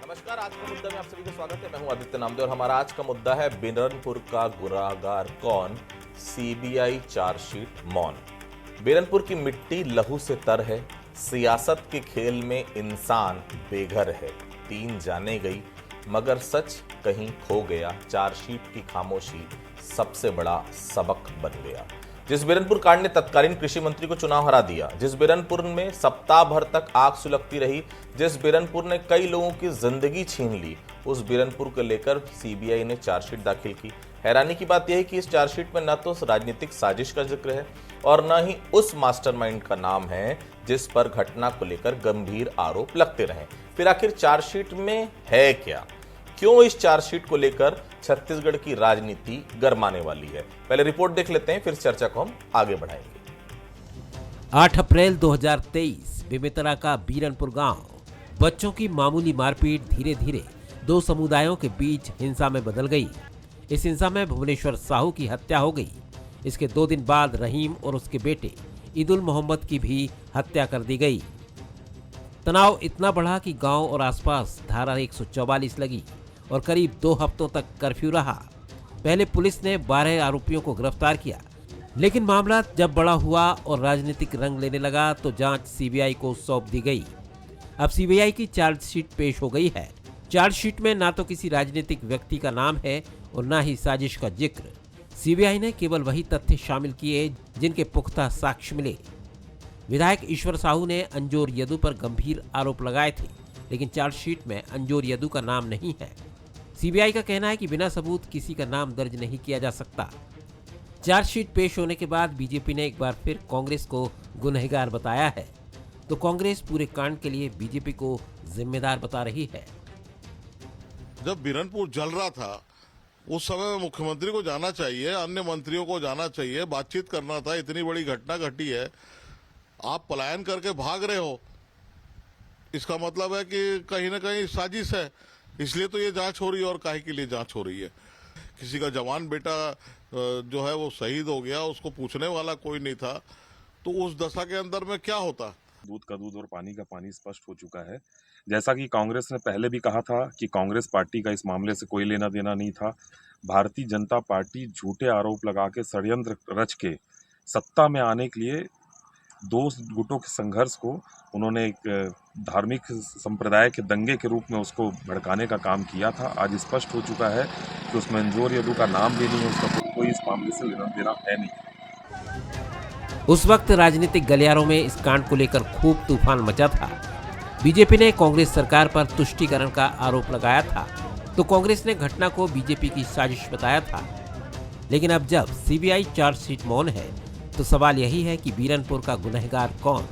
नमस्कार। आज का मुद्दा में आप सभी का स्वागत है। मैं हूं आदित्य नामदेव और हमारा आज का मुद्दा है बिरनपुर का गुनाहगार कौन, सीबीआई चार्जशीट मौन। बिरनपुर की मिट्टी लहू से तर है, सियासत के खेल में इंसान बेघर है। 3 जाने गई मगर सच कहीं खो गया, चार्जशीट की खामोशी सबसे बड़ा सबक बन गया। जिस बिरनपुर कांड ने तत्कालीन कृषि मंत्री को चुनाव हरा दिया, जिस बिरनपुर में सप्ताह भर तक आग सुलगती रही, जिस बिरनपुर ने कई लोगों की जिंदगी छीन ली, उस बिरनपुर को लेकर सीबीआई ने चार्जशीट दाखिल की। हैरानी की बात यह है कि इस चार्जशीट में न तो राजनीतिक साजिश का जिक्र है और न ही उस मास्टरमाइंड का नाम है जिस पर घटना को लेकर गंभीर आरोप लगते रहे। फिर आखिर चार्जशीट में है क्या? क्यों इस चार्जशीट को लेकर छत्तीसगढ़ की राजनीति गरमाने वाली है? पहले रिपोर्ट देख लेते हैं, फिर चर्चा को हम आगे बढ़ाएंगे। 8 अप्रैल 2023 बेमेतरा का बीरनपुर गांव। बच्चों की मामूली मारपीट धीरे धीरे 2 समुदायों के बीच हिंसा में बदल गई। इस हिंसा में भुवनेश्वर साहू की हत्या हो गई। इसके 2 दिन बाद रहीम और उसके बेटे ईदुल मोहम्मद की भी हत्या कर दी गई। तनाव इतना बढ़ा कि गांव और आसपास धारा 144 लगी और करीब 2 हफ्तों तक कर्फ्यू रहा। पहले पुलिस ने 12 आरोपियों को गिरफ्तार किया, लेकिन मामला जब बड़ा हुआ और राजनीतिक रंग लेने लगा तो जांच सीबीआई को सौंप दी गई। अब सीबीआई की चार्जशीट पेश हो गई है। चार्जशीट में ना तो किसी राजनीतिक व्यक्ति का नाम है और ना ही साजिश का जिक्र। सीबीआई ने केवल वही तथ्य शामिल किए जिनके पुख्ता साक्ष्य मिले। विधायक ईश्वर साहू ने अंजोर यदू पर गंभीर आरोप लगाए थे, लेकिन चार्जशीट में अंजोर यदू का नाम नहीं है। सीबीआई का कहना है कि बिना सबूत किसी का नाम दर्ज नहीं किया जा सकता। चार्जशीट पेश होने के बाद बीजेपी ने एक बार फिर कांग्रेस को गुनहगार बताया है, तो कांग्रेस पूरे कांड के लिए बीजेपी को जिम्मेदार बता रही है। जब बिरनपुर जल रहा था उस समय मुख्यमंत्री को जाना चाहिए, अन्य मंत्रियों को जाना चाहिए, बातचीत करना था। इतनी बड़ी घटना घटी है, आप पलायन करके भाग रहे हो, इसका मतलब है कि कहीं ना कहीं साजिश है। इसलिए तो ये जांच हो रही है। और काहे के लिए जांच हो रही है? किसी का जवान बेटा जो है वो शहीद हो गया, उसको पूछने वाला कोई नहीं था, तो उस दशा के अंदर में क्या होता? दूध का दूध और पानी का पानी स्पष्ट हो चुका है। जैसा कि कांग्रेस ने पहले भी कहा था कि कांग्रेस पार्टी का इस मामले से कोई लेना देना नहीं था। भारतीय जनता पार्टी झूठे आरोप लगा के षड्यंत्र रच के सत्ता में आने के लिए 2 गुटों के संघर्ष को उन्होंने एक धार्मिक संप्रदाय के दंगे के रूप में उसको भड़काने का काम किया था। आज स्पष्ट हो चुका है कि उसमें अंजोर यदू का नाम भी नहीं है, उसका कोई इस मामले से लेना देना है नहीं। उस वक्त राजनीतिक गलियारों में इस कांड को लेकर खूब तूफान मचा था। बीजेपी ने कांग्रेस सरकार पर तुष्टीकरण का आरोप लगाया था, तो कांग्रेस ने घटना को बीजेपी की साजिश बताया था। लेकिन अब जब सीबीआई चार्जशीट मौन है, तो सवाल यही है कि बीरनपुर का गुनहगार कौन?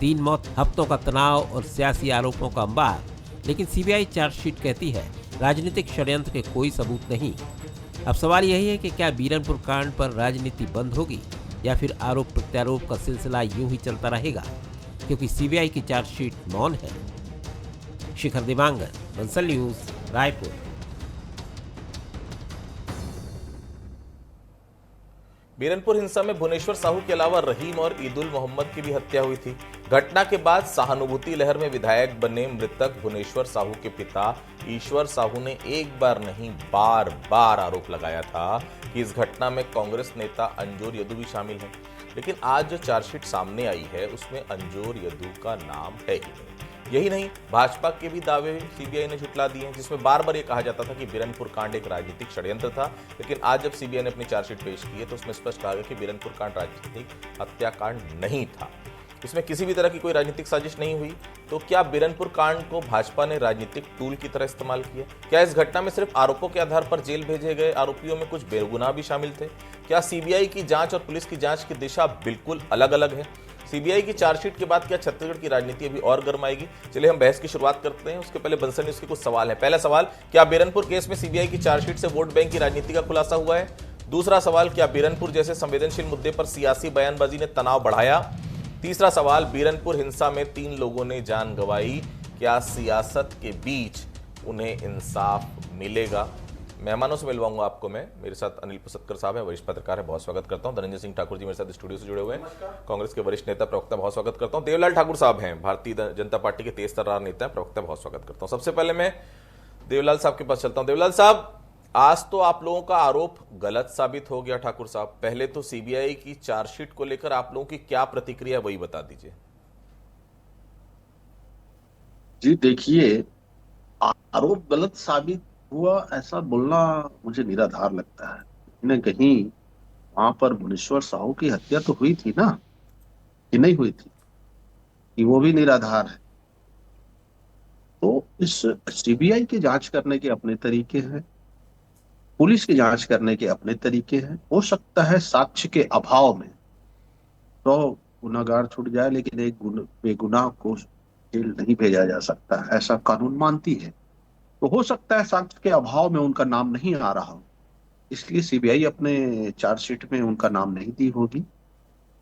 3 मौत, हफ्तों का तनाव और सियासी आरोपों का अंबार। लेकिन सीबीआई चार्जशीट कहती है राजनीतिक षड्यंत्र के कोई सबूत नहीं। अब सवाल यही है कि क्या बीरनपुर कांड पर राजनीति बंद होगी या फिर आरोप प्रत्यारोप का सिलसिला यूं ही चलता रहेगा, क्योंकि सीबीआई की चार्जशीट मौन है। शिखर दिवांगन, बंसल न्यूज, रायपुर। बिरनपुर हिंसा में भुवनेश्वर साहू के अलावा रहीम और ईदुल मोहम्मद की भी हत्या हुई थी। घटना के बाद सहानुभूति लहर में विधायक बने मृतक भुवनेश्वर साहू के पिता ईश्वर साहू ने एक बार नहीं बार बार आरोप लगाया था कि इस घटना में कांग्रेस नेता अंजोर यदू भी शामिल हैं। लेकिन आज जो चार्जशीट सामने आई है उसमें अंजोर यदू का नाम है ही नहीं। यही नहीं, भाजपा के भी दावे सीबीआई ने झुटला दिए हैं, जिसमें बार बार ये कहा जाता था कि बिरनपुर कांड एक राजनीतिक षड्यंत्र था। लेकिन आज जब सीबीआई ने अपनी चार्जशीट पेश की है तो उसमें स्पष्ट कहा गया कि बिरनपुर कांड राजनीतिक हत्याकांड नहीं था। इसमें किसी भी तरह की कोई राजनीतिक साजिश नहीं हुई। तो क्या बिरनपुर कांड को भाजपा ने राजनीतिक टूल की तरह इस्तेमाल किया? क्या इस घटना में सिर्फ आरोपों के आधार पर जेल भेजे गए आरोपियों में कुछ बेगुनाह भी शामिल थे? क्या सीबीआई की जांच और पुलिस की जांच की दिशा बिल्कुल अलग अलग है? सीबीआई की चार्जशीट के बाद क्या छत्तीसगढ़ की राजनीति अभी और गर्माएगी? चलिए हम बहस की शुरुआत करते हैं। उसके पहले बंसल न्यूज के कुछ सवाल हैं। पहला सवाल, क्या बिरनपुर केस में सीबीआई की चार्जशीट से वोट बैंक की राजनीति का खुलासा हुआ है? दूसरा सवाल, क्या बिरनपुर जैसे संवेदनशील मुद्दे पर सियासी बयानबाजी ने तनाव बढ़ाया? तीसरा सवाल, बिरनपुर हिंसा में 3 लोगों ने जान गंवाई, क्या सियासत के बीच उन्हें इंसाफ मिलेगा? मेहमानों से मिलवाऊंगा आपको मैं। मेरे साथ अनिल पसत्कर साहब हैं, वरिष्ठ पत्रकार है, बहुत स्वागत करता हूं। धनंजय सिंह ठाकुर जी मेरे साथ स्टूडियो से जुड़े हुए हैं, कांग्रेस के वरिष्ठ नेता प्रवक्ता, बहुत स्वागत करता हूं। देवलाल ठाकुर साहब हैं, भारतीय जनता पार्टी के तेज तर्रार नेता हैं, प्रवक्ता, बहुत स्वागत करता हूं। सबसे पहले मैं देवलाल साहब के पास चलता हूं। देवलाल साहब, आज तो आप लोगों का आरोप गलत साबित हो गया। ठाकुर साहब, पहले तो सीबीआई की चार्जशीट को लेकर आप लोगों की क्या प्रतिक्रिया, वही बता दीजिए। जी देखिए, आरोप गलत साबित हुआ ऐसा बोलना मुझे निराधार लगता है। कहीं न कहीं वहां पर भुवनेश्वर साहू की हत्या तो हुई थी ना, कि नहीं हुई थी, कि वो भी निराधार है। तो इस सीबीआई की जांच करने के अपने तरीके हैं, पुलिस की जांच करने के अपने तरीके हैं। हो सकता है साक्ष्य के अभाव में तो गुनाहगार छूट जाए, लेकिन एक बेगुनाह को जेल नहीं भेजा जा सकता, ऐसा कानून मानती है। तो हो सकता है साक्ष्य के अभाव में उनका नाम नहीं आ रहा हो, इसलिए सीबीआई अपने चार्जशीट में उनका नाम नहीं दी होगी,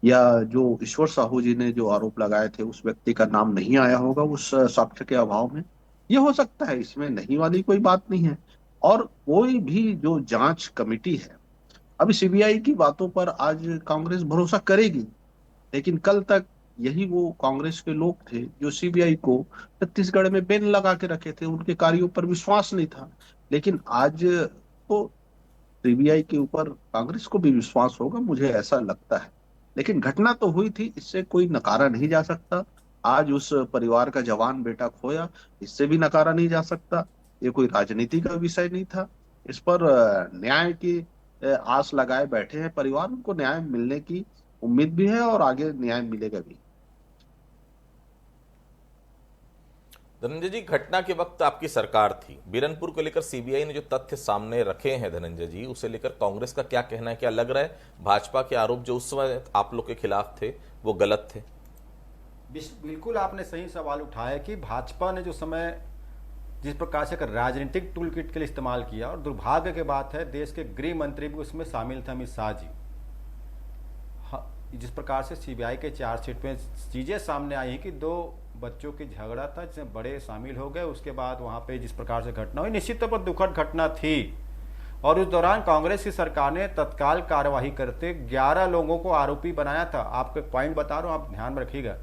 या जो ईश्वर साहू जी ने जो आरोप लगाए थे उस व्यक्ति का नाम नहीं आया होगा उस साक्ष्य के अभाव में। ये हो सकता है, इसमें नहीं वाली कोई बात नहीं है। और कोई भी जो जांच कमेटी है, अभी सीबीआई की बातों पर आज कांग्रेस भरोसा करेगी, लेकिन कल तक यही वो कांग्रेस के लोग थे जो सीबीआई को छत्तीसगढ़ में बैन लगा के रखे थे, उनके कार्यों पर विश्वास नहीं था। लेकिन आज तो सीबीआई के ऊपर कांग्रेस को भी विश्वास होगा, मुझे ऐसा लगता है। लेकिन घटना तो हुई थी, इससे कोई नकारा नहीं जा सकता। आज उस परिवार का जवान बेटा खोया, इससे भी नकारा नहीं जा सकता। ये कोई राजनीति का विषय नहीं था। इस पर न्याय की आस लगाए बैठे हैं परिवार, उनको न्याय मिलने की उम्मीद भी है और आगे न्याय मिलेगा भी। धनंजय जी, घटना के वक्त आपकी सरकार थी, बीरनपुर को लेकर सीबीआई ने जो तथ्य सामने रखे हैं धनंजय जी, उसे लेकर कांग्रेस का क्या कहना है? क्या लग रहा है भाजपा के आरोप जो उस समय आप लोग के खिलाफ थे वो गलत थे? बिल्कुल आपने सही सवाल उठाया कि भाजपा ने जो समय जिस प्रकार से एक राजनीतिक टूल किट के लिए इस्तेमाल किया, और दुर्भाग्य की बात है देश के गृह मंत्री भी उसमें शामिल थे, अमित शाह जी। जिस प्रकार से सीबीआई के चार्जशीट में चीजें सामने आई हैं कि 2 बच्चों की झगड़ा था जिसमें बड़े शामिल हो गए, उसके बाद वहां पे जिस प्रकार से घटना हुई, निश्चित तौर पर दुखद घटना थी। और उस दौरान कांग्रेस की सरकार ने तत्काल कार्यवाही करते 11 लोगों को आरोपी बनाया था। आपको एक पॉइंट बता रहा हूं, आप ध्यान में रखिएगा।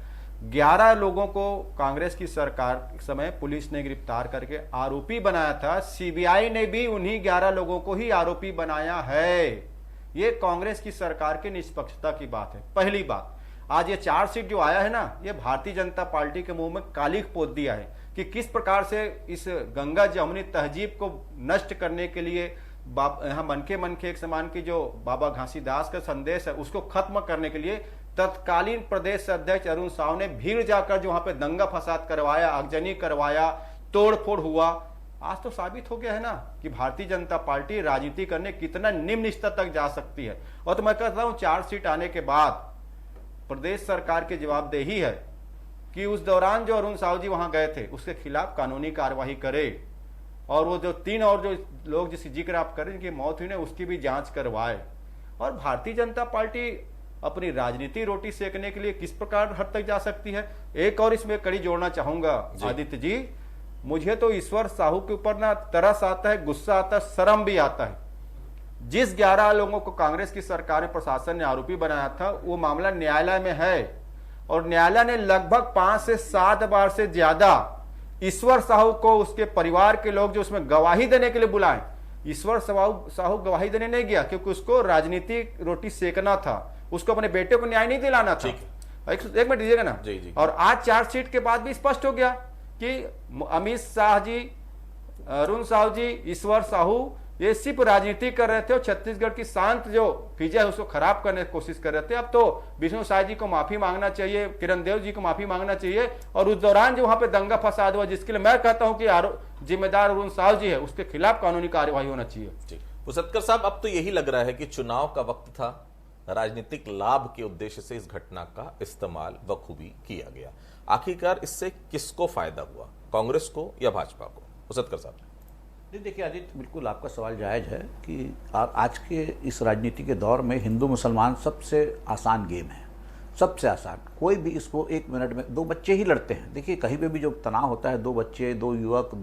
11 लोगों को कांग्रेस की सरकार के समय पुलिस ने गिरफ्तार करके आरोपी बनाया था। सीबीआई ने भी उन्हीं 11 लोगों को ही आरोपी बनाया है। ये कांग्रेस की सरकार की निष्पक्षता की बात है। पहली बात, आज ये चार्जशीट जो आया है ना, ये भारतीय जनता पार्टी के मुंह में कालिख पोत दिया है कि किस प्रकार से इस गंगा जमुनी तहजीब को नष्ट करने के लिए यहाँ मनके एक समान की जो बाबा घासीदास का संदेश है उसको खत्म करने के लिए तत्कालीन प्रदेश अध्यक्ष अरुण साव ने भीड़ जाकर जो वहां पे दंगा फसाद करवाया, आगजनी करवाया, तोड़फोड़ हुआ। आज तो साबित हो गया है ना कि भारतीय जनता पार्टी राजनीति करने कितना निम्न स्तर तक जा सकती है। और तो मैं कहता हूं चार्जशीट आने के बाद प्रदेश सरकार की जवाबदेही है कि उस दौरान जो अरुण साहू जी वहां गए थे उसके खिलाफ कानूनी कार्यवाही करे, और वो जो 3 और जो लोग जिसकी जिक्र आप करें जिनकी मौत हुई ना उसकी भी जांच करवाए। और भारतीय जनता पार्टी अपनी राजनीति रोटी सेकने के लिए किस प्रकार हद तक जा सकती है। एक और इसमें कड़ी जोड़ना चाहूंगा आदित्य जी, मुझे तो ईश्वर साहू के ऊपर ना तरस आता है, गुस्सा आता है, शर्म भी आता है। जिस 11 लोगों को कांग्रेस की सरकार ने, प्रशासन ने आरोपी बनाया था, वो मामला न्यायालय में है और न्यायालय ने लगभग 5 से 7 बार से ज्यादा ईश्वर साहू को उसके परिवार के लोग जो उसमें गवाही देने के लिए बुलाए। ईश्वर साहू गवाही देने नहीं गया क्योंकि उसको राजनीतिक रोटी सेकना था, उसको अपने बेटे को न्याय नहीं दिलाना था। एक मिनट दीजिएगा ना जी। और आज चार्जशीट के बाद भी स्पष्ट हो गया कि अमित शाह जी, अरुण साहू जी, ईश्वर साहू ये सिर्फ राजनीति कर रहे थे और छत्तीसगढ़ की शांत जो फिजा है उसको खराब करने की कोशिश कर रहे थे। अब तो विष्णु साय जी को माफी मांगना चाहिए, किरण देव जी को माफी मांगना चाहिए, और उस दौरान जो वहां पे दंगा फसाद हुआ जिसके लिए मैं कहता हूं कि जिम्मेदार अरुण साहू जी है उसके खिलाफ कानूनी कार्यवाही होना चाहिए। पसत्कर साहब, अब तो यही लग रहा है कि चुनाव का वक्त था, राजनीतिक लाभ के उद्देश्य से इस घटना का इस्तेमाल बखूबी किया गया। आखिरकार इससे किसको फायदा हुआ, कांग्रेस को या भाजपा को? पसत्कर साहब देखिए आदित्य, बिल्कुल आपका सवाल जायज़ है कि आज के इस राजनीति के दौर में हिंदू मुसलमान सबसे आसान गेम है। सबसे आसान। कोई भी इसको 1 मिनट में, दो बच्चे ही लड़ते हैं, देखिए कहीं पे भी जो तनाव होता है, दो बच्चे, दो युवक,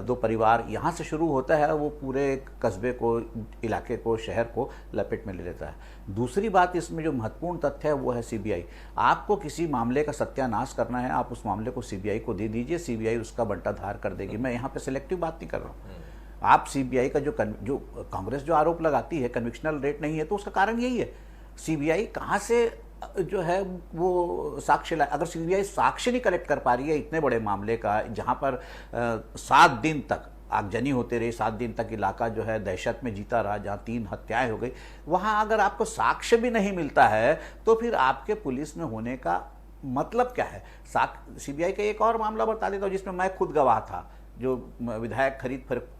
दो परिवार, यहाँ से शुरू होता है, वो पूरे कस्बे को, इलाके को, शहर को लपेट में ले लेता है। दूसरी बात इसमें जो महत्वपूर्ण तथ्य है वो है सीबीआई। आपको किसी मामले का सत्यानाश करना है, आप उस मामले को सीबीआई को दे दीजिए, सीबीआई उसका बंटाधार कर देगी। मैं यहाँ पे सिलेक्टिव बात नहीं कर रहा हूँ। आप सीबीआई का जो कांग्रेस जो आरोप लगाती है कन्विक्शनल रेट नहीं है, तो उसका कारण यही है, सीबीआई कहाँ से जो है वो साक्ष्य अगर सीबीआई साक्ष्य नहीं कलेक्ट कर पा रही है इतने बड़े मामले का, जहां पर 7 दिन तक आगजनी होते रही, 7 दिन तक इलाका जो है दहशत में जीता रहा, जहां 3 हत्याएं हो गई, वहां अगर आपको साक्ष्य भी नहीं मिलता है तो फिर आपके पुलिस में होने का मतलब क्या है। सीबीआई का एक और मामला बता देता हूं जिसमें मैं खुद गवाह था, जो विधायक खरीद फरोख्त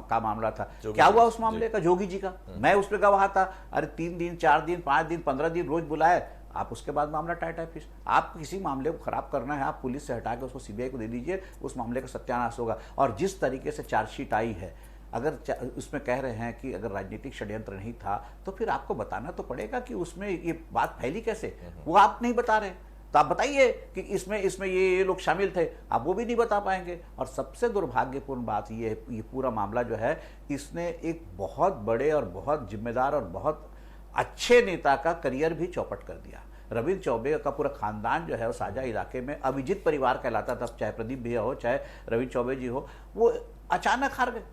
का मामला था। क्या हुआ उस मामले का, जोगी जी का, मैं उस पर गवाह था। अरे 3 दिन, 4 दिन, 5 दिन, 15 दिन रोज बुलाए, आप उसके बाद मामला टाटा फिश। आप किसी मामले को खराब करना है, आप पुलिस से हटा के उसको सीबीआई को दे दीजिए, उस मामले का सत्यानाश होगा। और जिस तरीके से चार्जशीट आई है, अगर उसमें कह रहे हैं कि अगर राजनीतिक षड्यंत्र नहीं था, तो फिर आपको बताना तो पड़ेगा कि उसमें ये बात फैली कैसे। वो आप नहीं बता रहे, तो आप बताइए कि इसमें ये लोग शामिल थे, आप वो भी नहीं बता पाएंगे। और सबसे दुर्भाग्यपूर्ण बात ये पूरा मामला जो है, इसने एक बहुत बड़े और बहुत जिम्मेदार और बहुत अच्छे नेता का करियर भी चौपट कर दिया। रविंद्र चौबे का पूरा खानदान जो है वो साझा इलाके में अभिजीत परिवार कहलाता था, चाहे प्रदीप भैया हो, चाहे रविंद्र चौबे जी हो, वो अचानक हार गए।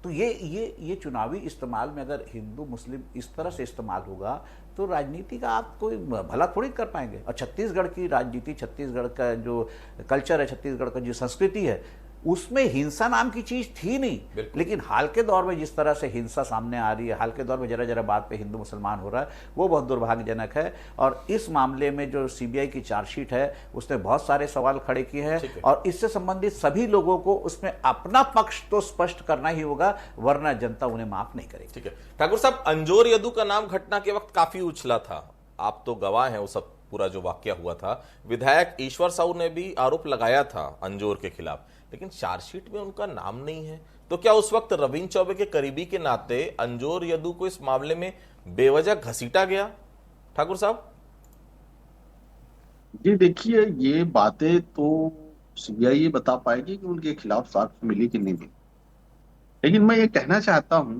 तो ये चुनावी इस्तेमाल में अगर हिंदू मुस्लिम इस तरह से इस्तेमाल होगा तो राजनीति का आप कोई भला थोड़ी कर पाएंगे। और छत्तीसगढ़ की राजनीति, छत्तीसगढ़ का जो कल्चर है, छत्तीसगढ़ का जो संस्कृति है, उसमें हिंसा नाम की चीज थी नहीं। लेकिन हाल के दौर में जिस तरह से हिंसा सामने आ रही है, हाल के दौर में जरा जरा बात पे हिंदू मुसलमान हो रहा है, वो बहुत दुर्भाग्यजनक है। और इस मामले में जो सीबीआई की चार्जशीट है उसने बहुत सारे सवाल खड़े किए हैं, और इससे संबंधित सभी लोगों को उसमें अपना पक्ष तो स्पष्ट करना ही होगा, वरना जनता उन्हें माफ नहीं करेगी। ठीक है ठाकुर साहब, अंजोर यदू का नाम घटना के वक्त काफी उछला था, आप तो गवाह हैं वो सब पूरा जो वाकया हुआ था। विधायक ईश्वर साहू ने भी आरोप लगाया था अंजोर के खिलाफ, लेकिन चार्जशीट में उनका नाम नहीं है। तो क्या उस वक्त रविंद्र चौबे के करीबी के नाते अंजोर यदू को इस मामले में बेवजह घसीटा गया? ठाकुर साहब जी देखिए, ये बातें तो सीबीआई ये बता पाएगी कि उनके खिलाफ साक्ष्य मिली कि नहीं मिली। लेकिन मैं ये कहना चाहता हूं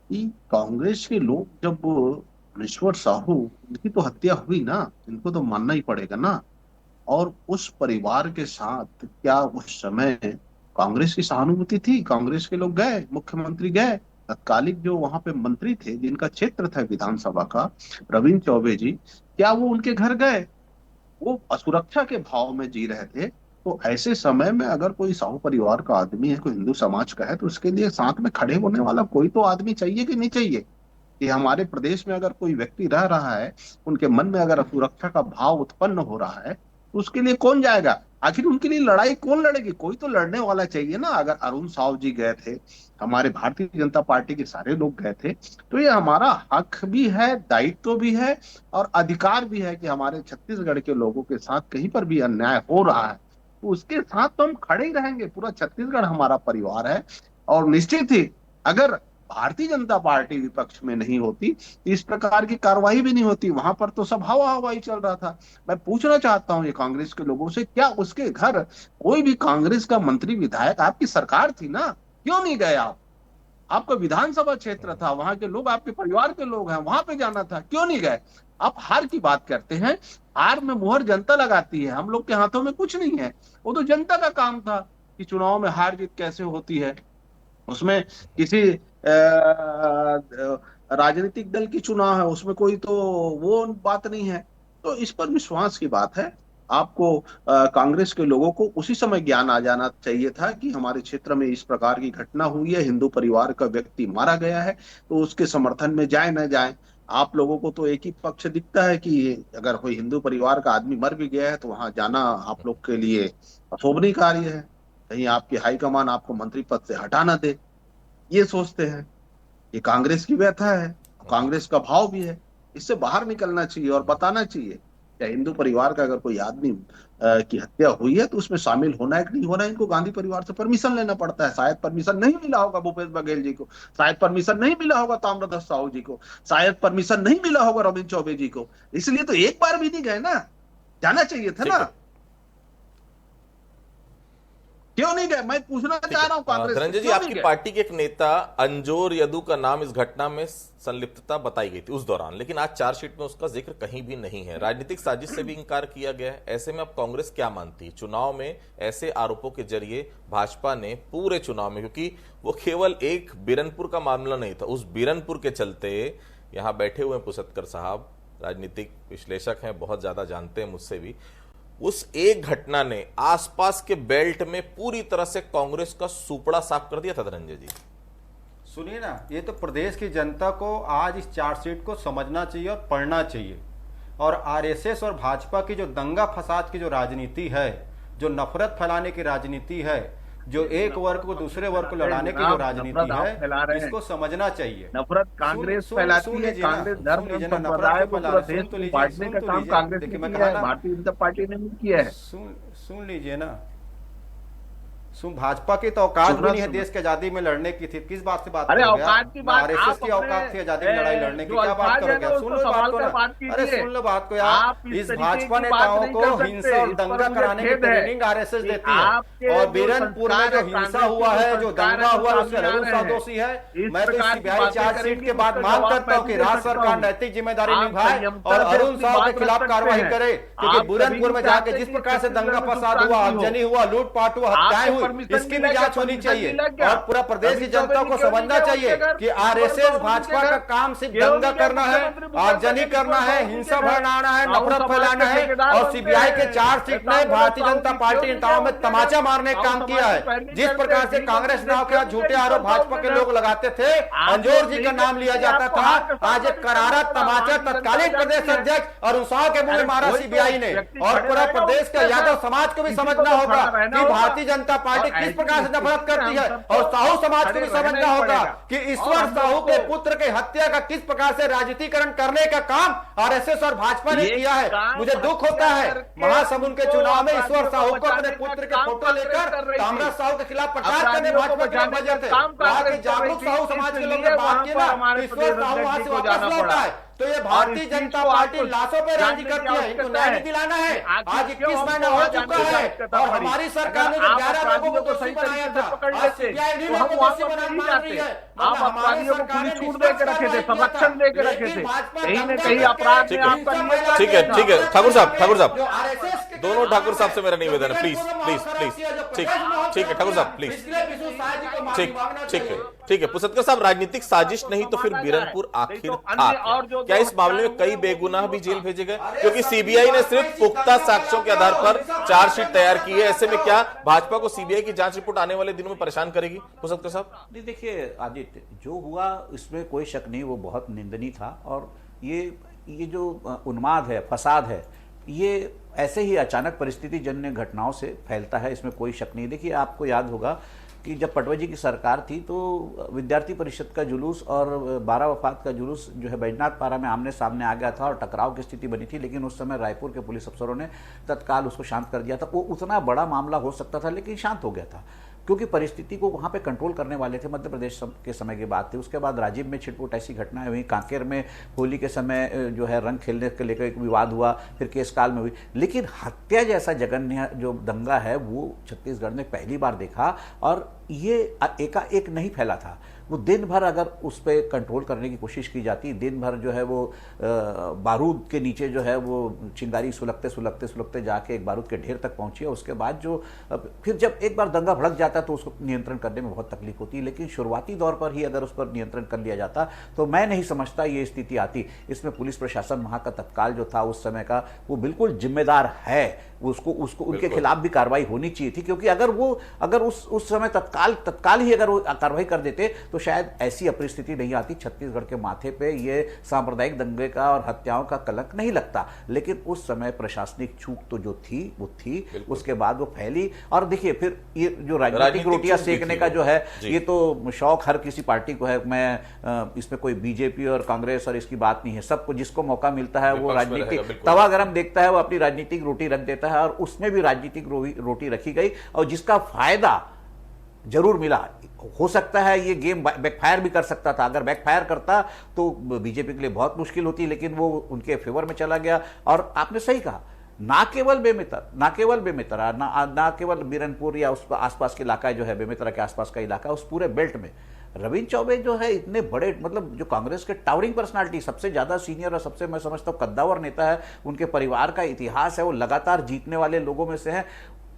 कि कांग्रेस के लोग, जब भुवनेश्वर साहू, उनकी तो हत्या हुई ना, इनको तो मानना ही पड़ेगा ना। और उस परिवार के साथ क्या उस समय कांग्रेस की सहानुभूति थी? कांग्रेस के लोग गए, मुख्यमंत्री गए, तत्कालिक जो वहां पे मंत्री थे, जिनका क्षेत्र था विधानसभा का, रविंद्र चौबे जी, क्या वो उनके घर गए? वो असुरक्षा के भाव में जी रहे थे। तो ऐसे समय में अगर कोई साहू परिवार का आदमी है, कोई हिंदू समाज का है, तो उसके लिए साथ में खड़े होने वाला कोई तो आदमी चाहिए कि नहीं चाहिए? कि हमारे प्रदेश में अगर कोई व्यक्ति रह रहा है, उनके मन में अगर असुरक्षा का भाव उत्पन्न हो रहा है, तो उसके लिए कौन जाएगा? आखिर उनके लिए लड़ाई कौन लड़ेगी? कोई तो लड़ने वाला चाहिए ना। अगर अरुण साव जी गए थे, हमारे भारतीय जनता पार्टी के सारे लोग गए थे, तो ये हमारा हक भी है, दायित्व भी है और अधिकार भी है कि हमारे छत्तीसगढ़ के लोगों के साथ कहीं पर भी अन्याय हो रहा है तो उसके साथ तो हम खड़े ही रहेंगे। पूरा छत्तीसगढ़ हमारा परिवार है। और निश्चित ही अगर भारतीय जनता पार्टी विपक्ष में नहीं होती, इस प्रकार की कार्रवाई भी नहीं होती। वहां पर तो सब हवा हवाई चल रहा था। मैं पूछना चाहता हूं ये कांग्रेस के लोगों से, क्या उसके घर कोई भी कांग्रेस का मंत्री विधायक, आपकी सरकार थी ना, क्यों नहीं गए आप? आपका विधानसभा क्षेत्र था, वहां के लोग आपके परिवार के लोग हैं, वहां पे जाना था, क्यों नहीं गए? आप हार की बात करते हैं। हार में मुहर जनता लगाती है, हम लोग के हाथों में कुछ नहीं है। वो तो जनता का काम था कि चुनाव में हार जीत कैसे होती है, उसमें किसी राजनीतिक दल की चुनाव है, उसमें कोई तो वो बात नहीं है। तो इस पर विश्वास की बात है। आपको कांग्रेस के लोगों को उसी समय ज्ञान आ जाना चाहिए था कि हमारे क्षेत्र में इस प्रकार की घटना हुई है, हिंदू परिवार का व्यक्ति मारा गया है, तो उसके समर्थन में जाए न जाए। आप लोगों को तो एक ही पक्ष दिखता है कि अगर कोई हिंदू परिवार का आदमी मर भी गया है तो वहां जाना आप लोग के लिए अशोभनीय कार्य है, कहीं आपकी हाईकमान आपको मंत्री पद से हटा ना दे, ये सोचते हैं। ये कांग्रेस की व्यथा है, कांग्रेस का भाव भी है। इससे बाहर निकलना चाहिए और बताना चाहिए या हिंदू परिवार का अगर कोई आदमी की हत्या हुई है तो उसमें शामिल होना है कि नहीं होना है, इनको गांधी परिवार से परमिशन लेना पड़ता है। शायद परमिशन नहीं मिला होगा भूपेश बघेल जी को, शायद परमिशन नहीं मिला होगा ताम्रध्वज साहू जी को, शायद परमिशन नहीं मिला होगा रविंद्र चौबे जी को। इसलिए तो एक बार भी नहीं गए ना, जाना चाहिए था ठीक ना, है, क्यों नहीं गए? मैं पूछना चाह रहा हूं कांग्रेस से, धनंजय जी, क्यों नहीं आपकी गए? पार्टी के एक नेता अंजोर यदु का नाम इस घटना में संलिप्तता बताई गई थी उस दौरान, लेकिन आज चार्जशीट में उसका जिक्र कहीं भी नहीं है। राजनीतिक साजिश से भी इंकार किया गया है। ऐसे में अब कांग्रेस क्या मानती है? चुनाव में ऐसे आरोपों के जरिए भाजपा ने पूरे चुनाव में, क्योंकि वो केवल एक बीरनपुर का मामला नहीं था, उस बीरनपुर के चलते यहां बैठे हुए पुसतकर साहब राजनीतिक विश्लेषक हैं, बहुत ज्यादा जानते हैं मुझसे भी, उस एक घटना ने आसपास के बेल्ट में पूरी तरह से कांग्रेस का सुपड़ा साफ कर दिया था। धनंजय जी सुनिए ना, ये तो प्रदेश की जनता को आज इस चार्जशीट को समझना चाहिए और पढ़ना चाहिए। और आरएसएस और भाजपा की जो दंगा फसाद की जो राजनीति है, जो नफरत फैलाने की राजनीति है, जो एक वर्ग को दूसरे वर्ग को लड़ाने की जो राजनीति है, इसको समझना चाहिए। नफरत कांग्रेस फैलाती है, कांग्रेस धर्म संप्रदाय को पूरा देश को बांटने का काम कांग्रेस ने किया है, भारतीय जनता पार्टी ने नहीं किया है। सुन लीजिए ना, भाजपा की तो औकात भी नहीं है देश की आजादी में लड़ने की थी, किस बात से बात अरे करोगे? औकात की बात, आरएसएस की औकात थी आजादी में लड़ाई लड़ने की, क्या बात करोगे? सुन लो बात को ना, अरे सुन लो बात को यार। इस भाजपा नेताओं को हिंसा और दंगा कराने की ट्रेनिंग आरएसएस देती है, और बीरनपुर में जो हिंसा हुआ है, जो दंगा हुआ, उसमें अरुण साहू दोषी है। मैं तो सीबीआई चार्जशीट के बाद मांग करता हूँ कि राज्य सरकार नैतिक जिम्मेदारी निभाए और अरुण साहू के खिलाफ कार्रवाई करे, क्योंकि बीरनपुर में जाके जिस प्रकार से दंगा फसाद हुआ, आगजनी हुआ, लूटपाट हुआ, हत्याएं हुई, इसकी भी जांच होनी चाहिए। और पूरा प्रदेश की जनता को समझना चाहिए कि आरएसएस भाजपा का काम सिर्फ दंगा करना है, आगजनी करना है, हिंसा भड़काना है, नफरत फैलाना है। और सीबीआई के चार्जशीट ने भारतीय जनता पार्टी नेताओं में तमाचा मारने का काम किया है। जिस प्रकार से कांग्रेस नेताओं के झूठे आरोप भाजपा के लोग लगाते थे, अंजोर जी का नाम लिया जाता था, आज एक करारा तमाचा तत्कालीन प्रदेश अध्यक्ष अरुण साहू के मुंह में मारा सीबीआई ने। और पूरा प्रदेश का यादव समाज को भी समझना होगा कि भारतीय जनता पार्टी किस प्रकार से नफरत करती है, और साहू समाज को भी समझना होगा कि ईश्वर साहू के पुत्र के हत्या का किस प्रकार से राजनीतिकरण करने का काम आरएसएस और भाजपा ने किया है। मुझे दुख होता है महासमुंद के चुनाव में ईश्वर साहू को अपने पुत्र के फोटो लेकर ताम्रध्वज साहू के खिलाफ प्रचार करने भाजपा के लोग बजे थे। वहां के जागरूक साहू समाज के लोग ने बात की ना, ईश्वर साहू वहां से वापस लौटा है। तो ये भारतीय जनता पार्टी लाशों पे राजी करती है, इनको न्याय दिलाना है। आज 21 महीना हो चुका है और हमारी सरकार ने जो 11 लोगों को दोषी बनाया था, आज सीबीआई ने लोगों को दोषी बना रही है। आप अपराधियों को पुलिस छूट दे के रखे थे, संरक्षण दे के रखे थे, कहीं न कहीं अपराध में आपका ठीक है ठाकुर साहब दोनों ठाकुर साहब से मेरा निवेदन है, प्लीज प्लीज प्लीज। ठीक है ठाकुर साहब प्लीज, ठीक है पुसतकर साहब, राजनीतिक साजिश नहीं तो फिर बीरनपुर आखिर था क्या? इस मामले में कई बेगुनाह भी जेल भेजे गए, क्योंकि सीबीआई ने सिर्फ पुख्ता साक्ष्यों के आधार पर चार्जशीट तैयार की है। ऐसे में क्या भाजपा को सीबीआई की जांच रिपोर्ट आने वाले दिनों में परेशान करेगी पुसतकर साहब? नहीं, देखिए आदित्य, जो हुआ इसमें कोई शक नहीं, वो बहुत निंदनीय था। और ये जो उन्माद है, फसाद है, ये ऐसे ही अचानक परिस्थिति जन्य घटनाओं से फैलता है, इसमें कोई शक नहीं। देखिए, आपको याद होगा कि जब पटवा जी की सरकार थी तो विद्यार्थी परिषद का जुलूस और 12 वफात का जुलूस जो है बैजनाथ पारा में आमने सामने आ गया था और टकराव की स्थिति बनी थी, लेकिन उस समय रायपुर के पुलिस अफसरों ने तत्काल उसको शांत कर दिया था। वो उतना बड़ा मामला हो सकता था, लेकिन शांत हो गया था, क्योंकि परिस्थिति को वहाँ पे कंट्रोल करने वाले थे। मध्य प्रदेश के समय की बात थी। उसके बाद राजीव में छिटपुट ऐसी घटनाएं हुई, कांकेर में होली के समय जो है रंग खेलने के लेकर एक विवाद हुआ, फिर केसकाल में हुई। लेकिन हत्या जैसा जघन्य जो दंगा है वो छत्तीसगढ़ ने पहली बार देखा, और ये एकाएक नहीं फैला था। वो दिन भर अगर उस पर कंट्रोल करने की कोशिश की जाती, दिन भर जो है वो बारूद के नीचे जो है वो चिंगारी सुलगते सुलगते सुलगते जाके एक बारूद के ढेर तक पहुंची है। उसके बाद जो फिर जब एक बार दंगा भड़क जाता है तो उसको नियंत्रण करने में बहुत तकलीफ होती है, लेकिन शुरुआती दौर पर ही अगर उस पर नियंत्रण कर लिया जाता तो मैं नहीं समझता ये स्थिति आती। इसमें पुलिस प्रशासन वहाँ का तत्काल जो था उस समय का, वो बिल्कुल जिम्मेदार है। उसको उसको उनके खिलाफ भी कार्रवाई होनी चाहिए थी, क्योंकि अगर उस समय तत्काल ही अगर वो कार्रवाई कर देते तो शायद ऐसी अपरिस्थिति नहीं आती, छत्तीसगढ़ के माथे पे ये सांप्रदायिक दंगे का और हत्याओं का कलंक नहीं लगता। लेकिन उस समय प्रशासनिक चूक तो जो थी वो थी, उसके बाद वो फैली। और देखिए फिर ये जो राजनीतिक रोटियां सेकने का जो है, ये तो शौक हर किसी पार्टी को है। मैं इसमें कोई बीजेपी और कांग्रेस और इसकी बात नहीं है, सबको जिसको मौका मिलता है वो राजनीतिक तवा गरम देखता है, वो अपनी राजनीतिक रोटी रख देता है, और उसमें भी राजनीतिक रोटी रखी गई और जिसका फायदा जरूर मिला। हो सकता है ये गेम बैकफायर भी कर सकता था, अगर बैकफायर करता तो बीजेपी के लिए बहुत मुश्किल होती, लेकिन वो उनके फेवर में चला गया। और आपने सही कहा, ना केवल बेमेतरा, ना केवल बीरनपुर या उस आसपास के इलाका जो है, बेमेतरा के आसपास का इलाका, उस पूरे बेल्ट में रविंद्र चौबे जो है इतने बड़े, मतलब जो कांग्रेस के टावरिंग पर्सनालिटी, सबसे ज्यादा सीनियर और सबसे मैं समझता हूं कद्दावर नेता है, उनके परिवार का इतिहास है, वो लगातार जीतने वाले लोगों में से है,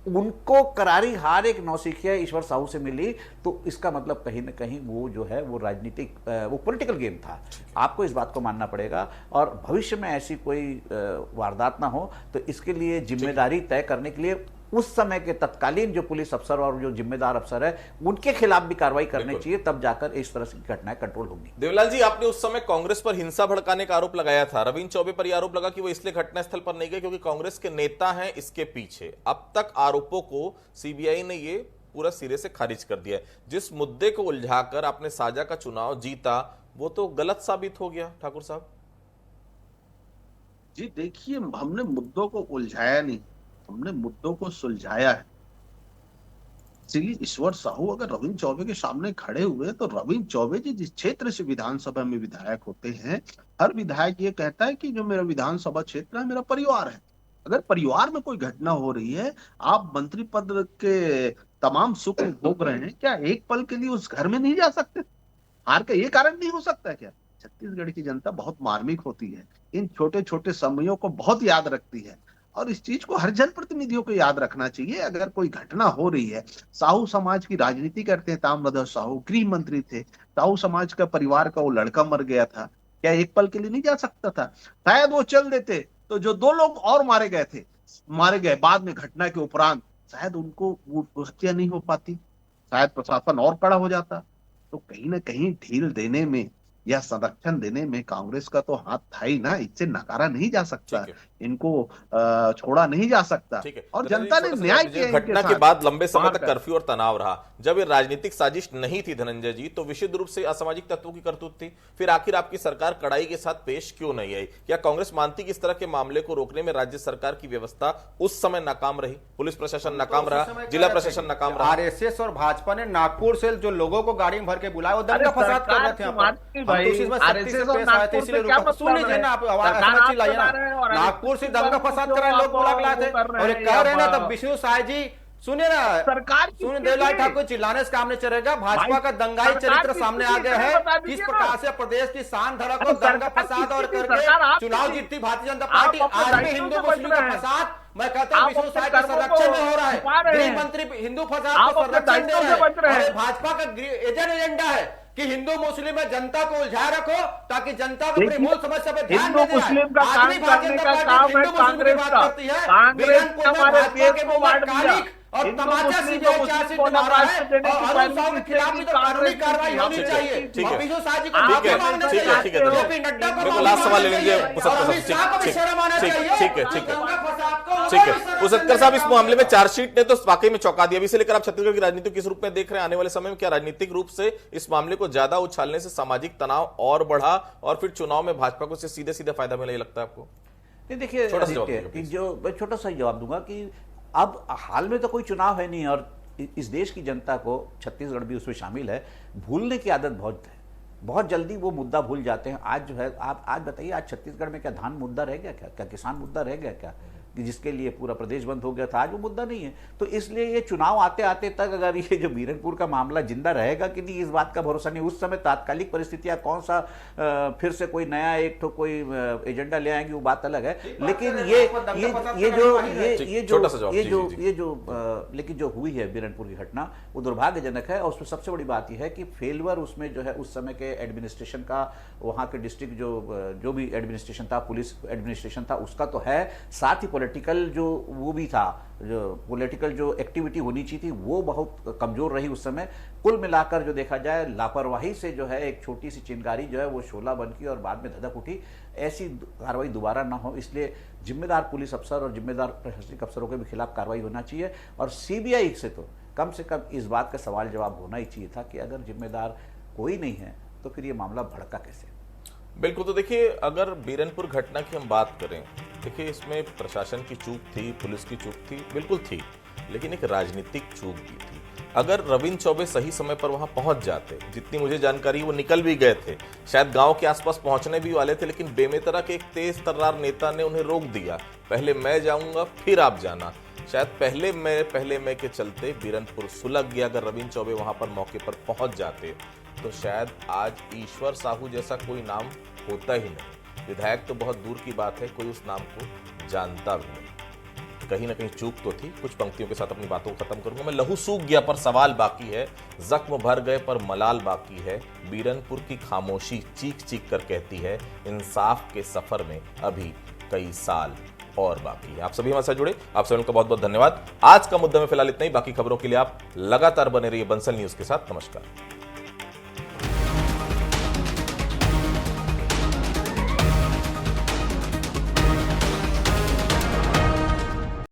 उनको करारी हार एक नौसिखिया ईश्वर साहू से मिली, तो इसका मतलब कहीं ना कहीं वो जो है वो राजनीतिक, वो पॉलिटिकल गेम था। आपको इस बात को मानना पड़ेगा, और भविष्य में ऐसी कोई वारदात ना हो तो इसके लिए जिम्मेदारी तय करने के लिए उस समय के तत्कालीन जो पुलिस अफसर और जो जिम्मेदार अफसर है उनके खिलाफ भी कार्रवाई करनी चाहिए, तब जाकर इस तरह की घटनाएं कंट्रोल होंगी। देवलाल जी, आपने उस समय कांग्रेस पर हिंसा भड़काने का आरोप लगाया था। रविंद्र चौबे पर यह आरोप लगा कि वो इसलिए घटनास्थल पर नहीं गए क्योंकि कांग्रेस के नेता हैं इसके पीछे। अब तक आरोपों को सीबीआई ने ये पूरा सिरे से खारिज कर दिया है। जिस मुद्दे को उलझाकर आपने साझा का चुनाव जीता, वो तो गलत साबित हो गया ठाकुर साहब। जी देखिए, हमने मुद्दों को उलझाया नहीं, हमने मुद्दों को सुलझाया है। इसलिए ईश्वर साहू अगर रविंद्र चौबे के सामने खड़े हुए तो रविंद्र चौबे जी जिस क्षेत्र से विधानसभा में विधायक होते हैं, हर विधायक ये कहता है कि जो मेरा विधानसभा क्षेत्र है मेरा परिवार है। अगर परिवार में कोई घटना हो रही है, आप मंत्री पद के तमाम सुख भोग रहे हैं, क्या एक पल के लिए उस घर में नहीं जा सकते? हार का ये कारण नहीं हो सकता क्या? छत्तीसगढ़ की जनता बहुत मार्मिक होती है, इन छोटे छोटे समयों को बहुत याद रखती है, और इस चीज को हर जनप्रतिनिधियों को याद रखना चाहिए। अगर कोई घटना हो रही है, साहू समाज की राजनीति करते हैं ताम्रध्वज साहू, गृह मंत्री थे, साहू समाज का परिवार का वो लड़का मर गया था, क्या एक पल के लिए नहीं जा सकता था? शायद वो चल देते तो जो 2 लोग और मारे गए बाद में घटना के उपरांत, शायद उनको वो हत्या नहीं हो पाती, शायद प्रशासन और कड़ा हो जाता। तो कहीं ना कहीं ढील देने में या संरक्षण देने में कांग्रेस का तो हाथ था ही ना, इससे नकारा नहीं जा सकता, इनको छोड़ा नहीं जा सकता। और जनता ने न्याय किया। घटना के बाद लंबे समय तक कर्फ्यू और तनाव रहा। जब ये राजनीतिक साजिश नहीं थी धनंजय जी, तो विशुद्ध रूप से असामाजिक तत्वों की करतूत थी, फिर आखिर आपकी सरकार कड़ाई के साथ पेश क्यों नहीं आई? क्या कांग्रेस मानती कि इस तरह के मामले को रोकने में राज्य सरकार की व्यवस्था उस समय नाकाम रही? पुलिस प्रशासन नाकाम रहा, जिला प्रशासन नाकाम रहा। आरएसएस और भाजपा ने नागपुर से जो लोगों को गाड़ी में भर के बुलाया, वो दंगा फसाद कर रहे थे। नागपुर से दंगा फसाद कर रहे लोग बुला थे, और कह रहे ना तब विष्णु साय जी, सुनिए ना, सरकार सुनिए, देवलाल ठाकुर चिल्लाने से काम नहीं चलेगा। भाजपा का दंगाई चरित्र सामने आ गया है, किस प्रकार से प्रदेश की शान धरा को दंगा फसाद और करके चुनाव जीतती भारतीय जनता पार्टी। आज भी हिंदू मुस्लिम का फसाद, मैं कहता हूं विष्णु साय के संरक्षण में हो रहा है। गृह मंत्री हिंदू फसाद को संरक्षण दे रहे हैं। भाजपा का एजेंडा है कि हिंदू मुस्लिम में जनता को उलझाए रखो, ताकि जनता को अपनी मूल समस्या पर ध्यान न दे। आज भी भारतीय जनता पार्टी हिंदू मुस्लिम की बात करती है। बीरनपुर में भाजपा के मुंह कालिक और तमाचा सीबीआई चार्जशीट बना रहा है, और अरुण साहू के खिलाफ भी तो कानूनी कार्रवाई होनी चाहिए। विष्णु साय जी को माफी मांगना चाहिए, जेपी नड्डा को लास्ट सवाल ले लीजिए अमित शाह को भी शर्म आना चाहिए। ठीक है पुष्कर साहब, इस मामले में चार्जशीट ने तो वाकई में चौंका दिया। इसे लेकर आप छत्तीसगढ़ की राजनीति किस रूप में देख रहे हैं आने वाले समय में? क्या राजनीतिक रूप से इस मामले को ज्यादा उछालने से सामाजिक तनाव और बढ़ा और फिर चुनाव में भाजपा को सीधे सीधे फायदा मिला, ये लगता है आपको? नहीं, देखिए छोटा सा जवाब दूंगा कि अब हाल में तो कोई चुनाव है नहीं, और इस देश की जनता को, छत्तीसगढ़ भी उसमें शामिल है, भूलने की आदत बहुत है। बहुत जल्दी वो मुद्दा भूल जाते हैं। आज जो है, आप आज बताइए, आज छत्तीसगढ़ में क्या धान मुद्दा रह गया? क्या किसान मुद्दा रह गया क्या, कि जिसके लिए पूरा प्रदेश बंद हो गया था? आज वो मुद्दा नहीं है। तो इसलिए ये चुनाव आते आते तक अगर ये जो बीरनपुर का मामला जिंदा रहेगा कि नहीं, इस बात का भरोसा नहीं। उस समय तात्कालिक परिस्थितियां कौन सा फिर से कोई नया एक तो कोई एजेंडा ले आएंगे, वो बात अलग है। लेकिन लेकिन जो हुई है बीरनपुर की घटना, वो दुर्भाग्यजनक है। और उसमें सबसे बड़ी बात यह है कि फेलवर उसमें जो है उस समय के एडमिनिस्ट्रेशन का, वहाँ के डिस्ट्रिक्ट जो भी एडमिनिस्ट्रेशन था, पुलिस एडमिनिस्ट्रेशन था, उसका तो है, साथ ही पॉलिटिकल जो वो भी था, जो पॉलिटिकल जो एक्टिविटी होनी चाहिए थी वो बहुत कमजोर रही उस समय। कुल मिलाकर जो देखा जाए लापरवाही से जो है एक छोटी सी चिंगारी जो है वो शोला बन की और बाद में धधक उठी। ऐसी कार्रवाई दोबारा ना हो, इसलिए जिम्मेदार पुलिस अफसर और जिम्मेदार प्रशासनिक अफसरों के भी खिलाफ कार्रवाई होना चाहिए। और सीबीआई से तो कम से कम इस बात का सवाल जवाब होना ही चाहिए था कि अगर जिम्मेदार कोई नहीं है तो फिर ये मामला भड़का कैसे। बिल्कुल। तो देखिए, अगर बीरनपुर घटना की हम बात करें, देखिए इसमें प्रशासन की चूक थी, पुलिस की चूक थी, बिल्कुल थी, लेकिन एक राजनीतिक चूक भी थी। अगर रविंद्र चौबे सही समय पर वहां पहुंच जाते, जितनी मुझे जानकारी वो निकल भी गए थे, शायद गांव के आसपास पहुंचने भी वाले थे, लेकिन बेमेतरा के एक तेज तर्रार नेता ने उन्हें रोक दिया। पहले मैं जाऊंगा फिर आप जाना। शायद पहले मैं के चलते बीरनपुर सुलग गया। अगर रविंद्र चौबे वहां पर मौके पर पहुंच जाते तो शायद आज ईश्वर साहू जैसा कोई नाम होता ही नहीं। विधायक तो बहुत दूर की बात है, कोई उस नाम को जानता भी नहीं। कहीं ना कहीं चूक तो थी। कुछ पंक्तियों के साथ अपनी बातों को खत्म करूंगा। मैं लहू सूख गया पर सवाल बाकी है, जख्म भर गए पर मलाल बाकी है। बीरनपुर की खामोशी चीख चीख कर कहती है, इंसाफ के सफर में अभी कई साल और बाकी है। आप सभी हमारे साथ जुड़े, आप सभी का बहुत बहुत धन्यवाद। आज का मुद्दा में फिलहाल इतना ही। बाकी खबरों के लिए आप लगातार बने रहिए बंसल न्यूज के साथ। नमस्कार।